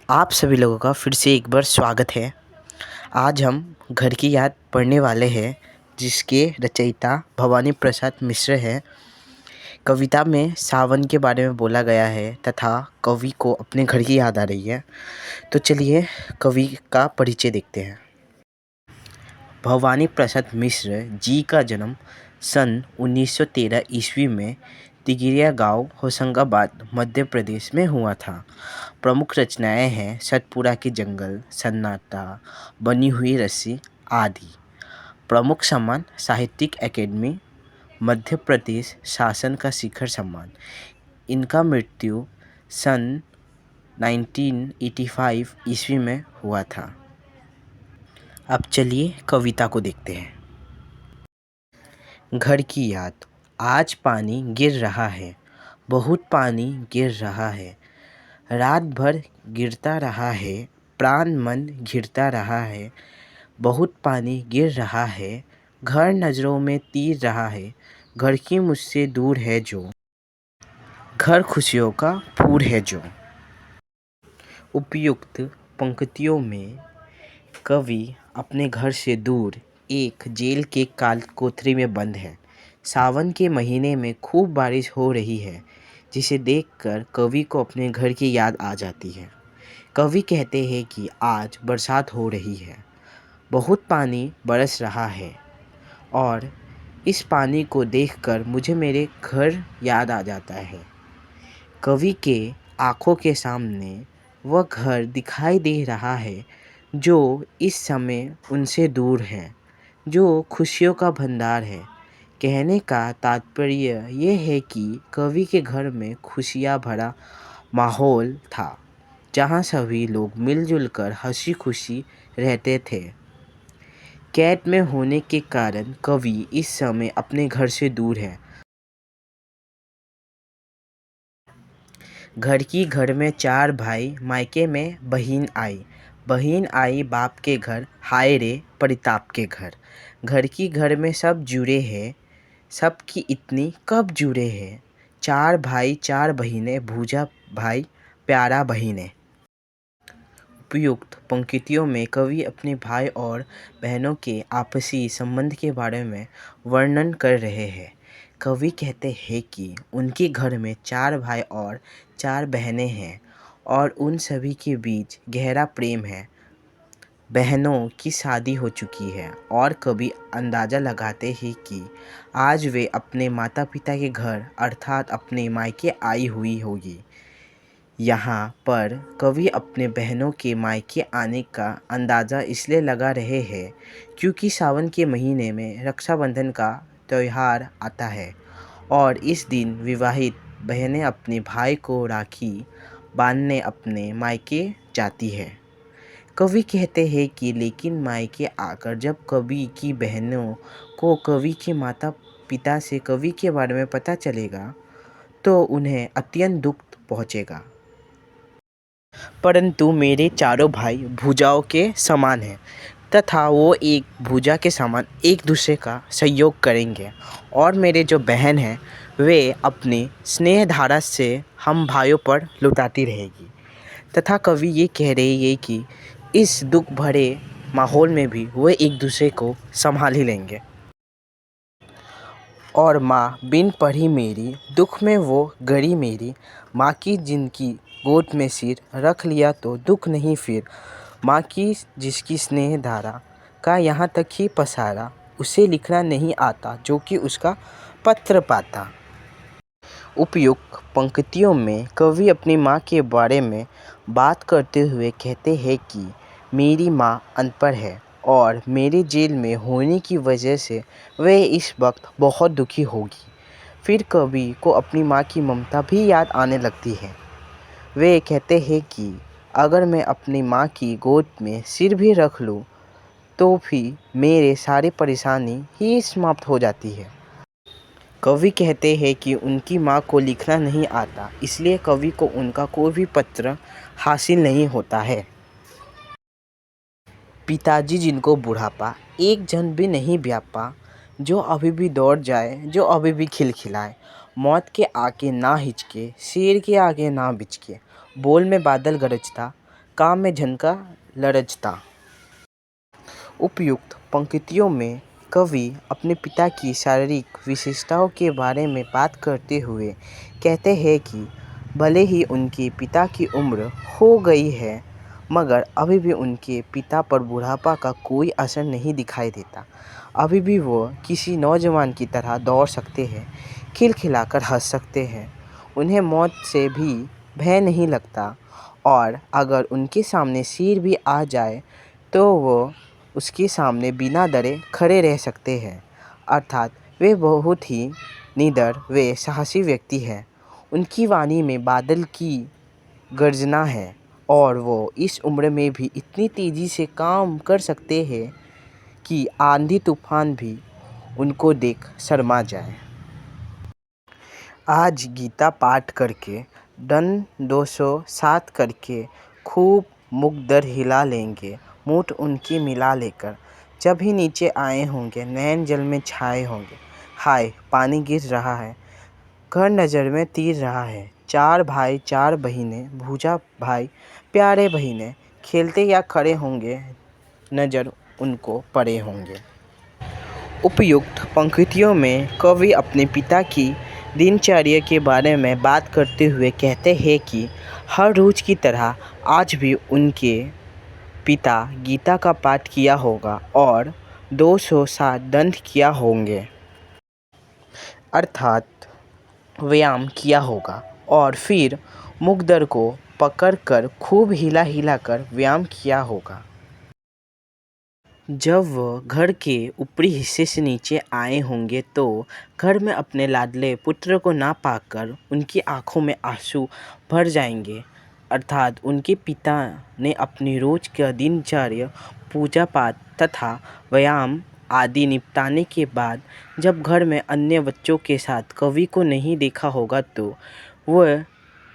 आप सभी लोगों का फिर से एक बार स्वागत है। आज हम घर की याद पढ़ने वाले हैं, जिसके रचयिता भवानी प्रसाद मिश्र हैं। कविता में सावन के बारे में बोला गया है तथा कवि को अपने घर की याद आ रही है। तो चलिए कवि का परिचय देखते हैं। भवानी प्रसाद मिश्र जी का जन्म सन 1913 ईस्वी में तिगिरिया गांव होशंगाबाद मध्य प्रदेश में हुआ था। प्रमुख रचनाएं हैं सतपुरा के जंगल, सन्नाटा, बनी हुई रस्सी आदि। प्रमुख सम्मान साहित्यिक अकेडमी, मध्य प्रदेश शासन का शिखर सम्मान। इनका मृत्यु सन 1985 ईस्वी में हुआ था। अब चलिए कविता को देखते हैं। घर की याद। आज पानी गिर रहा है, बहुत पानी गिर रहा है। रात भर गिरता रहा है, प्राण मन घिरता रहा है। बहुत पानी गिर रहा है, घर नज़रों में तीर रहा है। घर की मुझसे दूर है जो, घर खुशियों का पूर है जो। उपयुक्त पंक्तियों में कवि अपने घर से दूर एक जेल के काल कोठरी में बंद है। सावन के महीने में खूब बारिश हो रही है, जिसे देखकर कवि को अपने घर की याद आ जाती है। कवि कहते हैं कि आज बरसात हो रही है, बहुत पानी बरस रहा है और इस पानी को देखकर मुझे मेरे घर याद आ जाता है। कवि के आँखों के सामने वह घर दिखाई दे रहा है जो इस समय उनसे दूर है, जो खुशियों का भंडार है। कहने का तात्पर्य ये है कि कवि के घर में खुशियाँ भरा माहौल था, जहाँ सभी लोग मिलजुल कर हंसी खुशी रहते थे। कैद में होने के कारण कवि इस समय अपने घर से दूर है। घर में चार भाई, मायके में बहन आई बाप के घर, हाय रे परिताप के घर। घर में सब जुड़े हैं, सबकी इतनी कब जुड़े हैं। चार भाई चार बहिनें, भूजा भाई प्यारा बहिनें। उपयुक्त पंक्तियों में कवि अपने भाई और बहनों के आपसी संबंध के बारे में वर्णन कर रहे हैं। कवि कहते हैं कि उनके घर में चार भाई और चार बहनें हैं और उन सभी के बीच गहरा प्रेम है। बहनों की शादी हो चुकी है और कवि अंदाज़ा लगाते हैं कि आज वे अपने माता पिता के घर अर्थात अपने मायके आई हुई होगी। यहाँ पर कवि अपने बहनों के मायके आने का अंदाज़ा इसलिए लगा रहे हैं क्योंकि सावन के महीने में रक्षाबंधन का त्यौहार आता है और इस दिन विवाहित बहनें अपने भाई को राखी बांधने अपने मायके जाती है। कवि कहते हैं कि लेकिन मायके आकर जब कवि की बहनों को कवि के माता पिता से कवि के बारे में पता चलेगा तो उन्हें अत्यंत दुख पहुँचेगा। परंतु मेरे चारों भाई भुजाओं के समान हैं तथा वो एक भुजा के समान एक दूसरे का सहयोग करेंगे और मेरे जो बहन हैं वे अपनी स्नेह धारा से हम भाइयों पर लुटाती रहेगी। तथा कवि ये कह रही है कि इस दुख भरे माहौल में भी वो एक दूसरे को संभाल ही लेंगे। और माँ बिन पढ़ी मेरी, दुख में वो गड़ी मेरी। माँ की जिनकी गोद में सिर रख लिया तो दुख नहीं फिर। माँ की जिसकी स्नेह धारा का यहाँ तक ही पसारा, उसे लिखना नहीं आता जो कि उसका पत्र पाता। उपयुक्त पंक्तियों में कवि अपनी माँ के बारे में बात करते हुए कहते हैं कि मेरी माँ अनपढ़ है और मेरे जेल में होने की वजह से वह इस वक्त बहुत दुखी होगी। फिर कवि को अपनी माँ की ममता भी याद आने लगती है। वे कहते हैं कि अगर मैं अपनी माँ की गोद में सिर भी रख लूँ तो भी मेरे सारी परेशानी ही समाप्त हो जाती है। कवि कहते हैं कि उनकी माँ को लिखना नहीं आता, इसलिए कवि को उनका कोई भी पत्र हासिल नहीं होता है। पिताजी जिनको बुढ़ापा एक जन भी नहीं व्यापा, जो अभी भी दौड़ जाए, जो अभी भी खिलखिलाए। मौत के आगे ना हिचके, शेर के आगे ना बिचके। बोल में बादल गरजता, काम में झनका लरजता। उपयुक्त पंक्तियों में कवि अपने पिता की शारीरिक विशेषताओं के बारे में बात करते हुए कहते हैं कि भले ही उनके पिता की उम्र हो गई है, मगर अभी भी उनके पिता पर बुढ़ापा का कोई असर नहीं दिखाई देता। अभी भी वो किसी नौजवान की तरह दौड़ सकते हैं, खिलखिलाकर हंस सकते हैं। उन्हें मौत से भी भय नहीं लगता, और अगर उनके सामने शेर भी आ जाए तो वो उसके सामने बिना डरे खड़े रह सकते हैं। अर्थात वे बहुत ही निडर व साहसी व्यक्ति हैं। उनकी वाणी में बादल की गर्जना है, और वो इस उम्र में भी इतनी तेज़ी से काम कर सकते हैं कि आंधी तूफान भी उनको देख शर्मा जाए। आज गीता पाठ करके, दंड 207 करके, खूब मुख दर हिला लेंगे, मुठ उनकी मिला लेकर। जब ही नीचे आए होंगे, नैन जल में छाए होंगे। हाय पानी गिर रहा है, घर नज़र में तीर रहा है। चार भाई चार बहिनें, भूजा भाई प्यारे बहिनें, खेलते या खड़े होंगे, नज़र उनको पड़े होंगे। उपयुक्त पंक्तियों में कवि अपने पिता की दिनचर्या के बारे में बात करते हुए कहते हैं कि हर रोज़ की तरह आज भी उनके पिता गीता का पाठ किया होगा और 207 दंड किया होंगे, अर्थात व्यायाम किया होगा, और फिर मुकद्दर को पकड़कर खूब हिला हिला कर व्यायाम किया होगा। जब वह घर के ऊपरी हिस्से से नीचे आए होंगे तो घर में अपने लाडले पुत्र को ना पाकर उनकी आंखों में आंसू भर जाएंगे। अर्थात उनके पिता ने अपनी रोज का दिनचर्या, पूजा पाठ तथा व्यायाम आदि निपटाने के बाद जब घर में अन्य बच्चों के साथ कवि को नहीं देखा होगा तो वह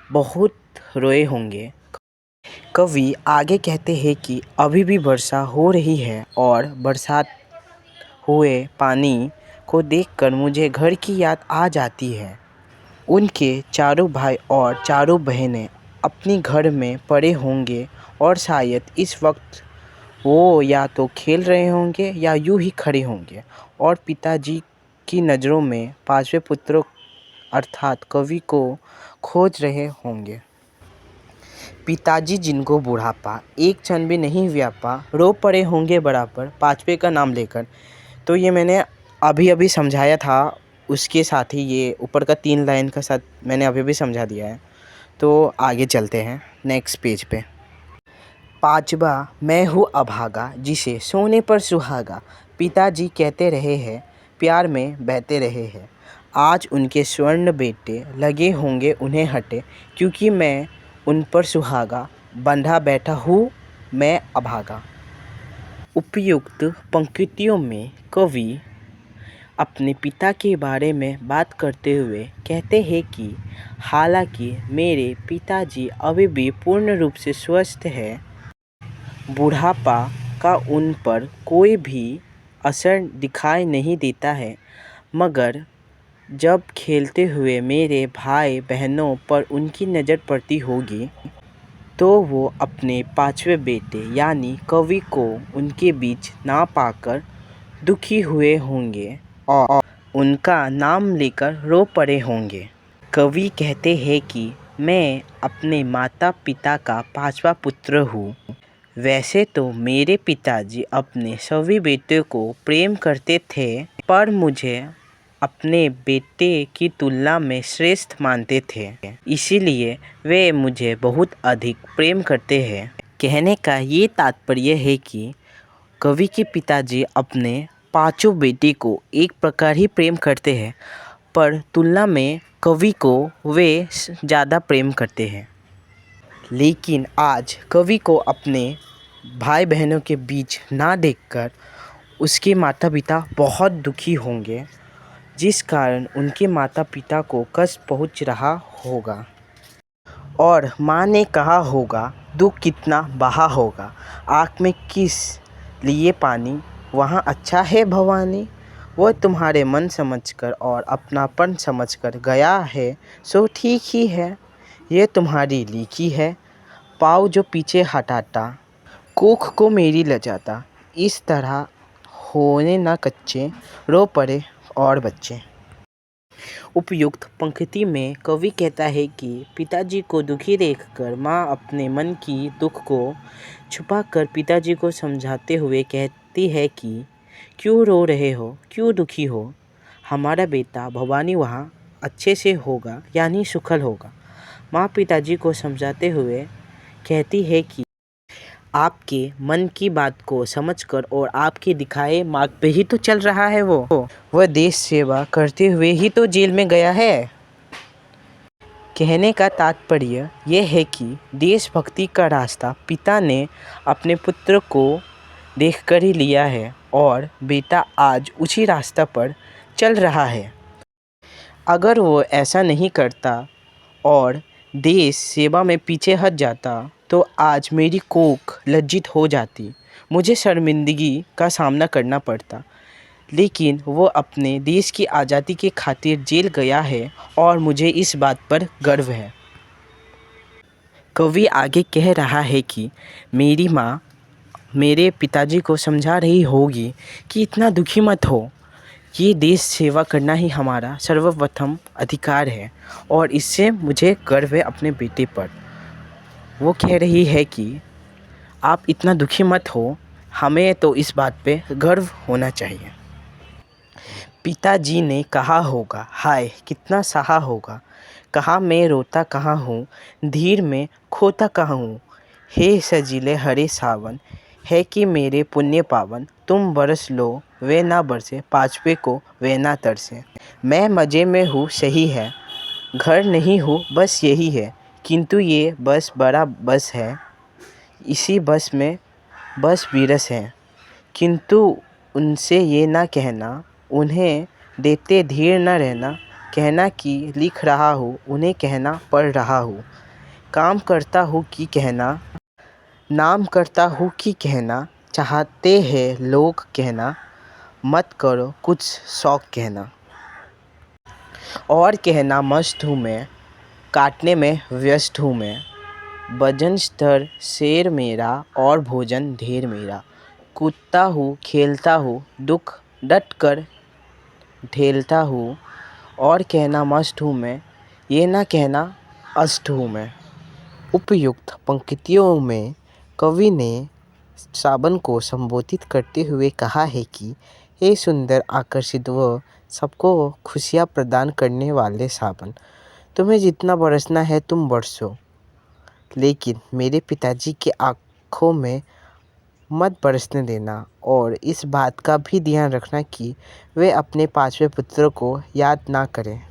बहुत रोए होंगे। कवि आगे कहते हैं कि अभी भी वर्षा हो रही है और बरसात हुए पानी को देखकर मुझे घर की याद आ जाती है। उनके चारों भाई और चारों बहनें अपनी घर में पड़े होंगे और शायद इस वक्त वो या तो खेल रहे होंगे या यूं ही खड़े होंगे और पिताजी की नज़रों में पांचवें पुत्र अर्थात कवि को खोज रहे होंगे। पिताजी जिनको बुढ़ापा एक क्षण भी नहीं व्यापा, रो पड़े होंगे बराबर पांचवे का नाम लेकर। तो ये मैंने अभी अभी समझाया था, उसके साथ ही ये ऊपर का 3 लाइन का साथ मैंने अभी भी समझा दिया है। तो आगे चलते हैं नेक्स्ट पेज पे। पांचवा, मैं हूँ अभागा जिसे सोने पर सुहागा। पिताजी कहते रहे हैं, प्यार में बहते रहे हैं। आज उनके स्वर्ण बेटे लगे होंगे उन्हें हटे, क्योंकि मैं उन पर सुहागा बंधा बैठा हूँ मैं अभागा। उपयुक्त पंक्तियों में कवि अपने पिता के बारे में बात करते हुए कहते हैं कि हालांकि मेरे पिताजी अभी भी पूर्ण रूप से स्वस्थ हैं, बुढ़ापा का उन पर कोई भी असर दिखाई नहीं देता है, मगर जब खेलते हुए मेरे भाई बहनों पर उनकी नज़र पड़ती होगी तो वो अपने पांचवें बेटे यानी कवि को उनके बीच ना पाकर दुखी हुए होंगे और उनका नाम लेकर रो पड़े होंगे। कवि कहते हैं कि मैं अपने माता पिता का पांचवा पुत्र हूँ। वैसे तो मेरे पिताजी अपने सभी बेटों को प्रेम करते थे, पर मुझे अपने बेटे की तुलना में श्रेष्ठ मानते थे, इसीलिए वे मुझे बहुत अधिक प्रेम करते हैं। कहने का ये तात्पर्य है कि कवि के पिताजी अपने पांचों बेटे को एक प्रकार ही प्रेम करते हैं, पर तुलना में कवि को वे ज़्यादा प्रेम करते हैं। लेकिन आज कवि को अपने भाई बहनों के बीच ना देखकर उसके माता पिता बहुत दुखी होंगे, जिस कारण उनके माता पिता को कष्ट पहुंच रहा होगा और माँ ने कहा होगा, दुख कितना बहा होगा, आँख में किस लिए पानी, वहाँ अच्छा है भवानी। वह तुम्हारे मन समझकर और अपनापन समझकर गया है, सो ठीक ही है, ये तुम्हारी लिखी है पाँव जो पीछे हटाता, कोख को मेरी लजाता, इस तरह होने न कच्चे, रो पड़े और बच्चे। उपयुक्त पंक्ति में कवि कहता है कि पिताजी को दुखी देखकर माँ अपने मन की दुख को छुपाकर पिताजी को समझाते हुए कहती है कि क्यों रो रहे हो, क्यों दुखी हो, हमारा बेटा भवानी वहाँ अच्छे से होगा, यानी सुखल होगा। माँ पिताजी को समझाते हुए कहती है कि आपके मन की बात को समझकर और आपके दिखाए मार्ग पे ही तो चल रहा है वह देश सेवा करते हुए ही तो जेल में गया है। कहने का तात्पर्य यह है कि देशभक्ति का रास्ता पिता ने अपने पुत्र को देखकर ही लिया है और बेटा आज उसी रास्ता पर चल रहा है। अगर वो ऐसा नहीं करता और देश सेवा में पीछे हट जाता तो आज मेरी कोख लज्जित हो जाती, मुझे शर्मिंदगी का सामना करना पड़ता। लेकिन वो अपने देश की आज़ादी के खातिर जेल गया है और मुझे इस बात पर गर्व है। कवि आगे कह रहा है कि मेरी माँ मेरे पिताजी को समझा रही होगी कि इतना दुखी मत हो, ये देश सेवा करना ही हमारा सर्वप्रथम अधिकार है और इससे मुझे गर्व है अपने बेटे पर। वो कह रही है कि आप इतना दुखी मत हो, हमें तो इस बात पे गर्व होना चाहिए। पिताजी ने कहा होगा, हाय कितना सहा होगा, कहाँ मैं रोता कहाँ हूँ, धीर में खोता कहाँ हूँ। हे सजीले हरे सावन, है कि मेरे पुण्य पावन, तुम बरस लो वे ना बरसे, पाँचवे को वे ना तरसे। मैं मज़े में हूँ सही है, घर नहीं हूँ बस यही है, किंतु ये बस बड़ा बस है, इसी बस में बस विरस है। किंतु उनसे ये ना कहना, उन्हें देते धीर न रहना, कहना कि लिख रहा हूँ, उन्हें कहना पढ़ रहा हूँ, काम करता हूँ कि कहना, नाम करता हूँ कि कहना, चाहते हैं लोग कहना, मत करो कुछ शौक कहना। और कहना मस्त हूँ मैं, काटने में व्यस्त हूँ मैं, भजन स्तर शेर मेरा और भोजन ढेर मेरा, कूदता हूँ खेलता हूँ दुख डट कर झेलता हूँ। और कहना मस्त हूँ मैं, ये ना कहना अस्त हूँ मैं। उपयुक्त पंक्तियों में कवि ने सावन को संबोधित करते हुए कहा है कि हे सुंदर आकर्षित व सबको खुशियाँ प्रदान करने वाले सावन, तुम्हें जितना बरसना है तुम बरसो, लेकिन मेरे पिताजी की आँखों में मत बरसने देना और इस बात का भी ध्यान रखना कि वे अपने पांचवें पुत्र को याद ना करें।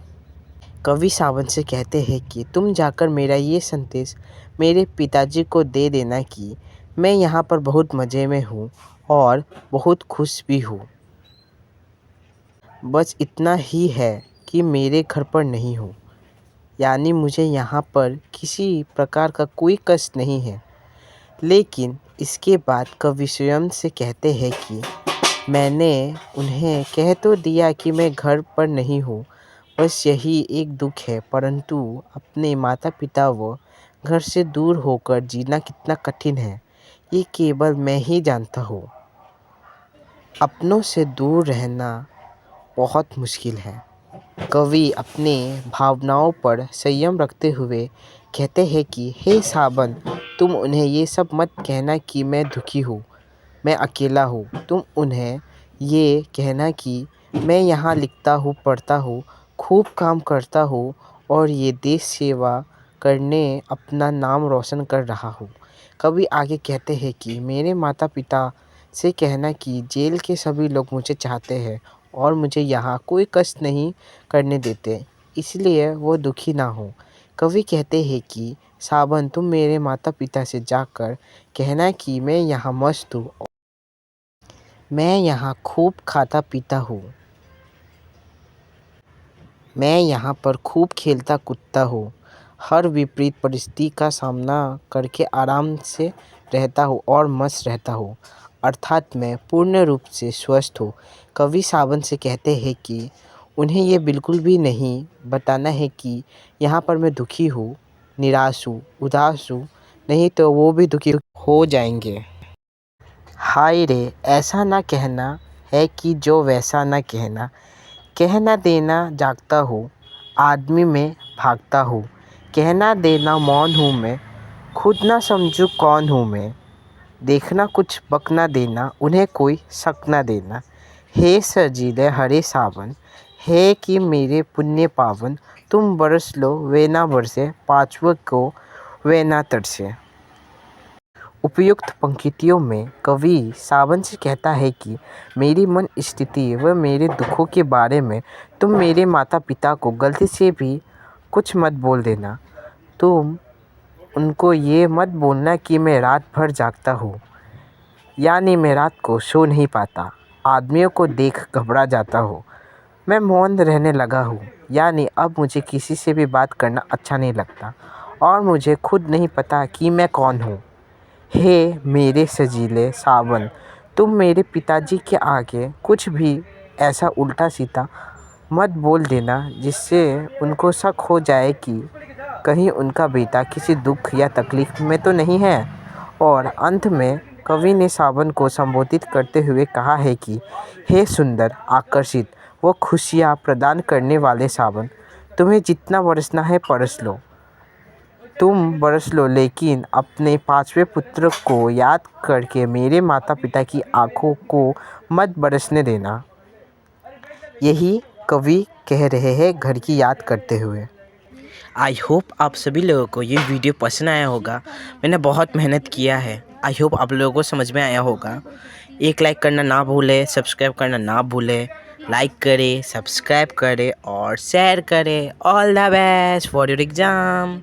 कवि सावन से कहते हैं कि तुम जाकर मेरा ये संदेश मेरे पिताजी को दे देना कि मैं यहाँ पर बहुत मज़े में हूँ और बहुत खुश भी हूँ। बस इतना ही है कि मेरे घर पर नहीं हूँ, यानी मुझे यहाँ पर किसी प्रकार का कोई कष्ट नहीं है। लेकिन इसके बाद कवि स्वयं से कहते हैं कि मैंने उन्हें कह तो दिया कि मैं घर पर नहीं हूँ, बस यही एक दुख है, परंतु अपने माता पिता व घर से दूर होकर जीना कितना कठिन है, ये केवल मैं ही जानता हूँ। अपनों से दूर रहना बहुत मुश्किल है। कवि अपने भावनाओं पर संयम रखते हुए कहते हैं कि हे सावन, तुम उन्हें ये सब मत कहना कि मैं दुखी हूँ, मैं अकेला हूँ। तुम उन्हें ये कहना कि मैं यहाँ लिखता हूँ, पढ़ता हूँ, खूब काम करता हूँ और ये देश सेवा करने अपना नाम रोशन कर रहा हूँ। कवि आगे कहते हैं कि मेरे माता पिता से कहना कि जेल के सभी लोग मुझे चाहते हैं और मुझे यहाँ कोई कष्ट नहीं करने देते, इसलिए वो दुखी ना हो। कवि कहते हैं कि सावन, तुम मेरे माता पिता से जाकर कहना कि मैं यहाँ मस्त हूँ, मैं यहाँ खूब खाता पीता हूँ, मैं यहाँ पर खूब खेलता कूदता हूँ, हर विपरीत परिस्थिति का सामना करके आराम से रहता हूँ और मस्त रहता हूँ, अर्थात मैं पूर्ण रूप से स्वस्थ हूँ। कवि सावन से कहते हैं कि उन्हें ये बिल्कुल भी नहीं बताना है कि यहाँ पर मैं दुखी हूँ, निराश हूँ, उदास हूँ, नहीं तो वो भी दुखी हो जाएंगे। हाय रे, ऐसा ना कहना है कि जो वैसा ना कहना, कहना देना जागता हूँ, आदमी में भागता हूँ, कहना देना मौन हूँ मैं, खुद ना समझूँ कौन हूँ मैं, देखना कुछ बकना देना, उन्हें कोई शक ना देना। हे सजीले हरे सावन, है कि मेरे पुण्य पावन, तुम बरस लो वे ना बरसे, पाँचवों को वे ना तरसे। उपयुक्त पंक्तियों में कवि सावन से कहता है कि मेरी मन स्थिति व मेरे दुखों के बारे में तुम मेरे माता पिता को गलती से भी कुछ मत बोल देना। तुम उनको ये मत बोलना कि मैं रात भर जागता हूँ, यानी मैं रात को सो नहीं पाता, आदमियों को देख घबरा जाता हूँ, मैं मौन रहने लगा हूँ, यानी अब मुझे किसी से भी बात करना अच्छा नहीं लगता और मुझे खुद नहीं पता कि मैं कौन हूँ। हे मेरे सजीले सावन, तुम मेरे पिताजी के आगे कुछ भी ऐसा उल्टा सीधा मत बोल देना जिससे उनको शक हो जाए कि कहीं उनका बेटा किसी दुख या तकलीफ में तो नहीं है। और अंत में कवि ने सावन को संबोधित करते हुए कहा है कि हे सुंदर, आकर्षित व खुशियाँ प्रदान करने वाले सावन, तुम्हें जितना बरसना है बरस लो, तुम बरस लो, लेकिन अपने पांचवें पुत्र को याद करके मेरे माता पिता की आंखों को मत बरसने देना। यही कवि कह रहे हैं घर की याद करते हुए। आई होप आप सभी लोगों को ये वीडियो पसंद आया होगा। मैंने बहुत मेहनत किया है। आई होप आप लोगों को समझ में आया होगा। एक लाइक करना ना भूलें, सब्सक्राइब करना ना भूलें। लाइक करें, सब्सक्राइब करें और शेयर करें। All the best for your exam.